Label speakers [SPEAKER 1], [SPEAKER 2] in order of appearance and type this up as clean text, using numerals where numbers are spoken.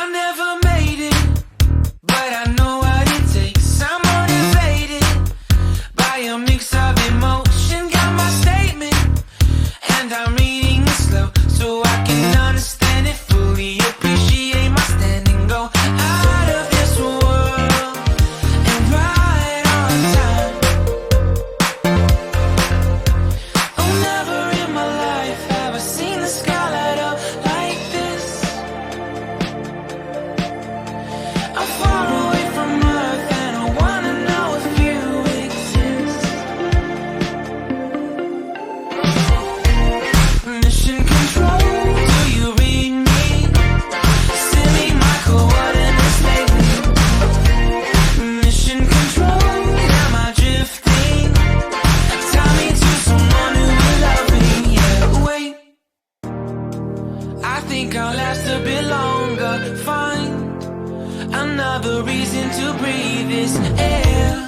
[SPEAKER 1] I never made it, but I know what it takes. I'm motivated by a mix of emotion. Got my statement, and I'm reading it slow so I can understand it fully. Appreciate my standing, go out of this world and right on time. Oh, never in my life have I seen the sky light up like this. I'm far away from Earth and I wanna know if you exist. Mission control, do you read me? Send me my coordinates lately. Mission control, am I drifting? Tie me to someone who will love me. Yeah, wait, I think I'll last a bit longer. Find another reason to breathe this air.